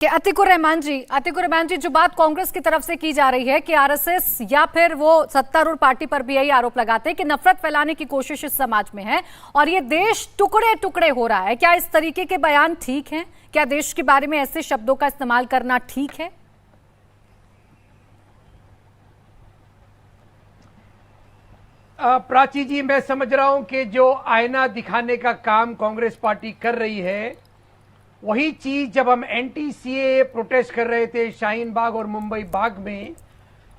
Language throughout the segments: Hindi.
कि अतिकुर रहमान जी जो बात कांग्रेस की तरफ से की जा रही है कि आरएसएस या फिर वो सत्तारूढ़ पार्टी पर भी यही आरोप लगाते हैं कि नफरत फैलाने की कोशिश इस समाज में है और ये देश टुकड़े टुकड़े हो रहा है। क्या इस तरीके के बयान ठीक हैं? क्या देश के बारे में ऐसे शब्दों का इस्तेमाल करना ठीक है? प्राची जी, मैं समझ रहा हूं कि जो आईना दिखाने का काम कांग्रेस पार्टी कर रही है, वही चीज जब हम एंटी-सीएए प्रोटेस्ट कर रहे थे शाहीन बाग और मुंबई बाग में,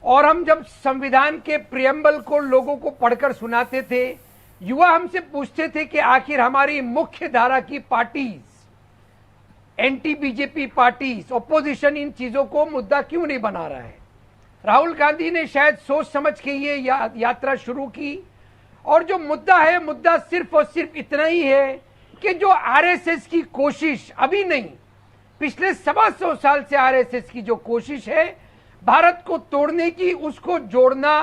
और हम जब संविधान के प्रियम्बल को लोगों को पढ़कर सुनाते थे, युवा हमसे पूछते थे कि आखिर हमारी मुख्य धारा की parties, anti BJP parties, opposition इन चीजों को मुद्दा क्यों नहीं बना रहा है। राहुल गांधी ने शायद सोच समझ के ये यात्रा शुरू की, और जो मुद्दा है, मुद्दा सिर्फ और सिर्फ इतना ही है कि जो आरएसएस की कोशिश अभी नहीं, पिछले 125 साल से आरएसएस की जो कोशिश है भारत को तोड़ने की, उसको जोड़ना,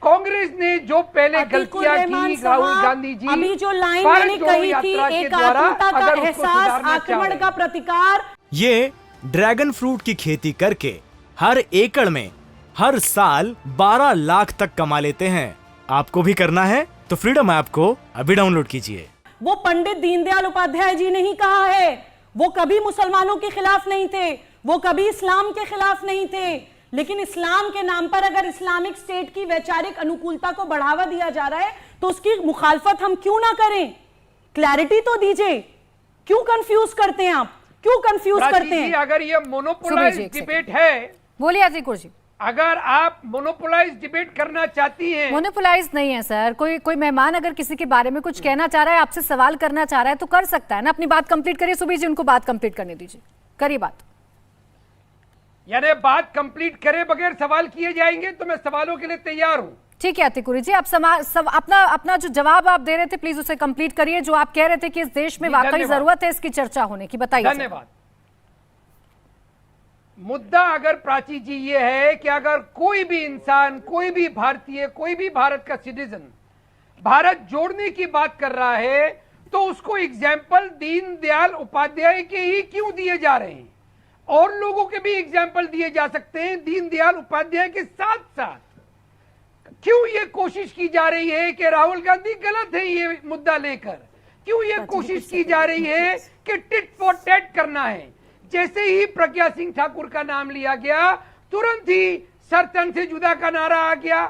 कांग्रेस ने जो पहले गलतियां की, राहुल गांधी जी अभी जो लाइन मैंने कही थी, एक आत्मता का एहसास, आक्रमण का प्रतिकार। ये ड्रैगन फ्रूट की खेती करके हर एकड़ में हर साल 12 लाख तक कमा लेते हैं। आपको भी करना है तो फ्रीडम ऐप को अभी डाउनलोड कीजिए। वो पंडित दीनदयाल उपाध्याय जी ने ही कहा है, वो कभी मुसलमानों के खिलाफ नहीं थे, वो कभी इस्लाम के खिलाफ नहीं थे, लेकिन इस्लाम के नाम पर अगर इस्लामिक स्टेट की वैचारिक अनुकूलता को बढ़ावा दिया जा रहा है तो उसकी मुखालफत हम क्यों ना करें? क्लैरिटी तो दीजिए, क्यों कंफ्यूज करते हैं आप? क्यों कंफ्यूज करते हैं? अगर ये मोनोपोलाइज्ड डिबेट है, बोलिए अतिकुर जी, अगर आप मोनोपोलाइज डिबेट करना चाहती हैं। मोनोपोलाइज नहीं है सर, कोई मेहमान अगर किसी के बारे में कुछ कहना चाह रहा है, आपसे सवाल करना चाह रहा है तो कर सकता है ना। अपनी बात कंप्लीट करिए सुबीर जी, उनको बात कंप्लीट करने दीजिए, करिए बात। यानी बात कंप्लीट करे बगैर सवाल किए जाएंगे तो मैं सवालों के लिए तैयार हूं। ठीक है अतिकुर जी, आप अपना जो जवाब आप दे रहे थे प्लीज उसे कंप्लीट करिए, जो आप कह रहे थे कि इस देश में वाकई जरूरत है इसकी चर्चा होने की, बताइए। धन्यवाद। मुद्दा अगर प्राची जी ये है कि अगर कोई भी इंसान, कोई भी भारतीय, कोई भी भारत का सिटीजन भारत जोड़ने की बात कर रहा है तो उसको एग्जाम्पल दीनदयाल उपाध्याय के ही क्यों दिए जा रहे हैं? और लोगों के भी एग्जाम्पल दिए जा सकते हैं दीनदयाल उपाध्याय के साथ साथ। क्यों ये कोशिश की जा रही है कि राहुल गांधी गलत है ये मुद्दा लेकर? क्यों ये कोशिश की जा रही है कि टिट फॉर टैट करना है? जैसे ही प्रज्ञा सिंह ठाकुर का नाम लिया गया तुरंत ही सर तन से जुदा का नारा आ गया।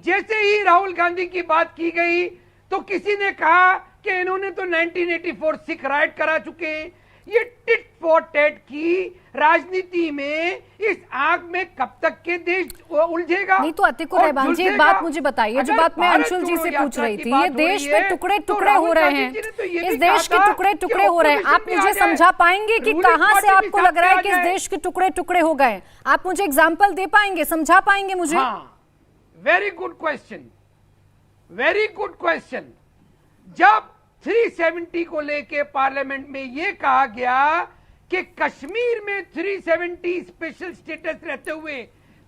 जैसे ही राहुल गांधी की बात की गई तो किसी ने कहा कि इन्होंने तो 1984 सिख राइट करा चुके हैं। ये टिट फॉर टैट की राजनीति में इस आग में कब तक के देश उलझेगा? नहीं तो अतिकुर रहमान जी, एक बात मुझे बताइए, जो बात मैं अंशुल जी से पूछ रही थी, ये देश में टुकड़े टुकड़े हो रहे हैं, इस देश के टुकड़े टुकड़े हो रहे हैं, आप मुझे समझा पाएंगे कि कहां से आपको लग रहा है कि इस देश के टुकड़े टुकड़े हो गए? आप मुझे एग्जाम्पल दे पाएंगे, समझा पाएंगे मुझे? Very good question, very good question. जब 370 को लेके पार्लियामेंट में यह कहा गया कि कश्मीर में 370 स्पेशल स्टेटस रहते हुए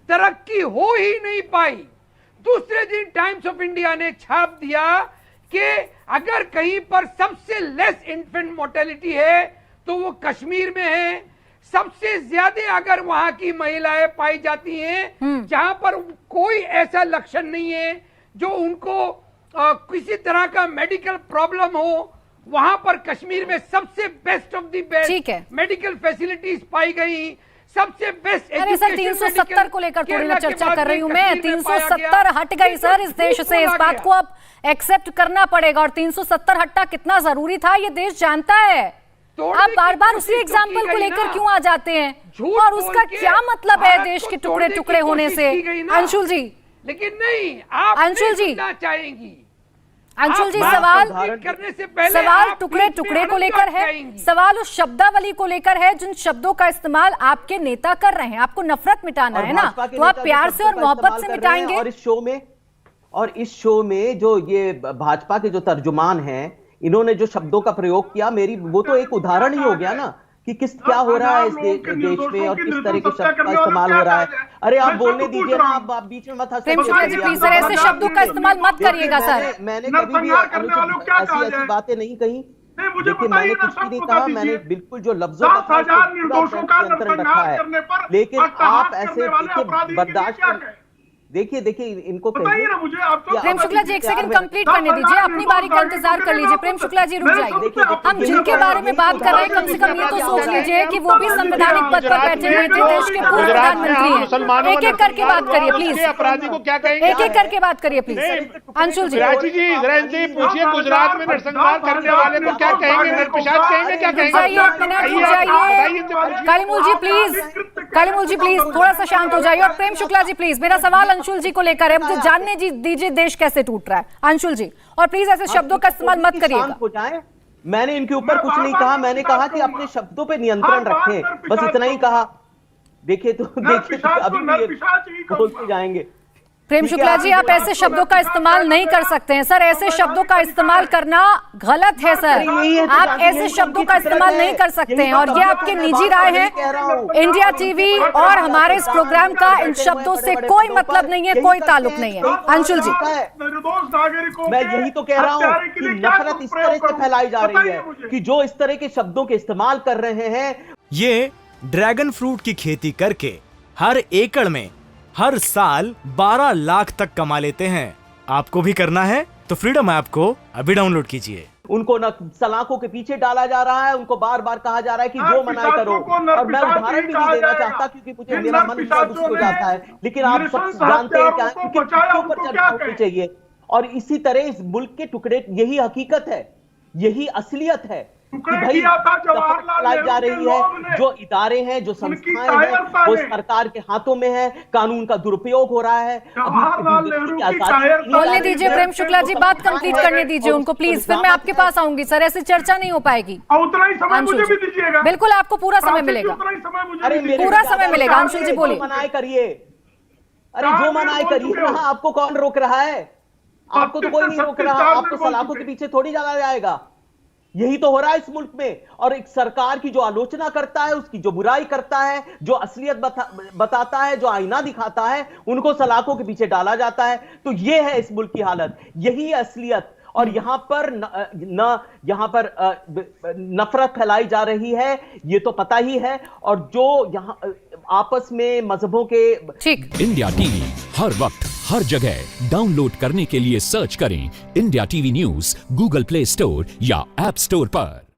तरक्की हो ही नहीं पाई, दूसरे दिन टाइम्स ऑफ इंडिया ने छाप दिया कि अगर कहीं पर सबसे लेस इन्फेंट मोर्टेलिटी है तो वो कश्मीर में है, सबसे ज्यादा अगर वहां की महिलाएं पाई जाती हैं जहां पर कोई ऐसा लक्षण नहीं है जो उनको किसी तरह का मेडिकल प्रॉब्लम हो, वहां पर कश्मीर में सबसे best of the best medical facilities पाई गई, सबसे बेस्ट। अरे सर 370 को लेकर थोड़ी ना चर्चा कर रही हूं मैं। 370 हट गई सर इस देश से, इस बात को अब एक्सेप्ट करना पड़ेगा। और 370 हटना कितना जरूरी था ये देश जानता है। आप बार बार उसी एग्जाम्पल को लेकर क्यों आ जाते हैं? और उसका क्या मतलब है देश के टुकड़े टुकड़े होने से? अंशुल जी, लेकिन नहीं, आप अंशुल जी चाहेंगी, अंशुल जी, सवाल करने से पहले सवाल टुकड़े टुकड़े को लेकर है, सवाल उस शब्दावली को लेकर है जिन शब्दों का इस्तेमाल आपके नेता कर रहे हैं। आपको नफरत मिटाना है ना, तो आप प्यार से और मोहब्बत से मिटाएंगे। और इस शो में जो ये भाजपा के जो तर्जुमान हैं, इन्होंने जो शब्दों का प्रयोग किया, वो तो एक उदाहरण ही हो गया ना कि क्या हो रहा है इस देश में और किस तरह के शब्द का इस्तेमाल हो रहा है। अरे आप बोलने दीजिए ना, आप बीच में मत हंसिए। सर ऐसे शब्दों का इस्तेमाल मत करिएगा सर। मैंने कभी भी ऐसी बातें नहीं कही। मुझे देखिए बताइए मैंने ना, कुछ भी नहीं सबको कहा, बता मैंने दीजिए। बिल्कुल जो लफ्जों का था 10,000 उसको पूरा निर्दोषों का नियंत्रण रखा नरसंहार है। करने पर लेकिन अट्टहास आप ऐसे करने वाले देखिए अपराधी के लिए बर्दाश्त क्या कहें? देखिए इनको बताइए कहिए ना मुझे, आप तो प्रेम शुक्ला जी एक सेकंड कंप्लीट करने दीजिए, अपनी बारी का इंतजार कर लीजिए। प्रेम शुक्ला जी रुक जाइए। हम जिनके बारे में बात कर रहे हैं कम से कम ये तो सोच लीजिए कि वो भी संवैधानिक पद पर बैठे हुए थे, देश के पूर्व प्रधानमंत्री हैं। एक एक करके बात करिए प्लीज, अपराधी को क्या कहेंगे? एक एक करके बात करिए प्लीज। अंशुल जी प्राची जी जरा इनसे पूछिए, गुजरात में नरसंहार करने वाले को क्या कहेंगे? नरपिशाच कहेंगे? क्या कहेंगे? जाइए, एक मिनट रुक जाइए। कालीमूल जी प्लीज, कालीमूल जी प्लीज थोड़ा सा शांत हो जाइए। और प्रेम शुक्ला जी प्लीज, मेरा सवाल अंशुल जी को लेकर है, मुझे जानने दीजिए देश कैसे टूट रहा है। अंशुल जी, और प्लीज ऐसे शब्दों का इस्तेमाल मत करिएगा। शांत हो जाएं। मैंने इनके ऊपर कुछ नहीं कहा, मैंने कहा कि अपने शब्दों पे नियंत्रण रखें, बस इतना ही कहा। देखिए तो देखिए अभी भी बोलते जाएंगे। प्रेम शुक्ला जी, आप ऐसे शब्दों का इस्तेमाल नहीं कर सकते हैं सर, ऐसे शब्दों का इस्तेमाल करना गलत है सर। आप ऐसे शब्दों का इस्तेमाल नहीं कर सकते हैं, और ये आपकी निजी राय है। इंडिया टीवी और हमारे इस प्रोग्राम का इन शब्दों से कोई मतलब नहीं है, कोई ताल्लुक नहीं है। अंशुल जी, निर्दोष नागरिकों मैं यही तो कह रहा हूं कि नफरत इस तरह से फैलाई जा रही है कि जो इस तरह के शब्दों के इस्तेमाल कर रहे हैं। ये ड्रैगन फ्रूट की खेती करके हर एकड़ में हर साल 12 लाख तक कमा लेते हैं। आपको भी करना है तो फ्रीडम ऐप को अभी डाउनलोड कीजिए। उनको न सलाखों के पीछे डाला जा रहा है, उनको बार बार कहा जा रहा है कि जो मनाए करो। और मैं उदाहरण भी नहीं देना चाहता क्योंकि मुझे मेरा मन बड़ा दुखी हो जाता है, लेकिन आप सब जानते हैं क्या कि किसके ऊपर चर्चा होनी चाहिए। और इसी तरह इस मुल्क के टुकड़े, यही हकीकत है, यही असलियत है कि भाई लाई जा रही है। जो इदारे हैं, जो संस्थाएं हैं, वो सरकार के हाथों में है, कानून का दुरुपयोग हो रहा है। बोलने दीजिए प्रेम शुक्ला जी, बात कंप्लीट करने दीजिए उनको प्लीज, फिर मैं आपके पास आऊंगी सर। ऐसे चर्चा नहीं हो पाएगी। उतना ही समय मुझे भी दीजिएगा। बिल्कुल, आपको पूरा समय मिलेगा, पूरा समय मिलेगा। अंशुल जी बोलिए। मनाए करिए, अरे जो मनाए करिए ना, आपको कौन रोक रहा है? आपको तो कोई नहीं रोक रहा, आपको सलाखों के पीछे थोड़ी डाला जाएगा। यही तो हो रहा है इस मुल्क में। और एक सरकार की जो आलोचना करता है, उसकी जो बुराई करता है, जो असलियत बताता है, जो आईना दिखाता है, उनको सलाखों के पीछे डाला जाता है। तो यह है इस मुल्क की हालत, यही असलियत। और यहां पर यहां पर नफरत फैलाई जा रही है, ये तो पता ही है। और जो यहां आपस में मजहबों के ठीक। इंडिया टीवी हर वक्त हर जगह डाउनलोड करने के लिए सर्च करें India TV news Google play store या ऐप स्टोर पर।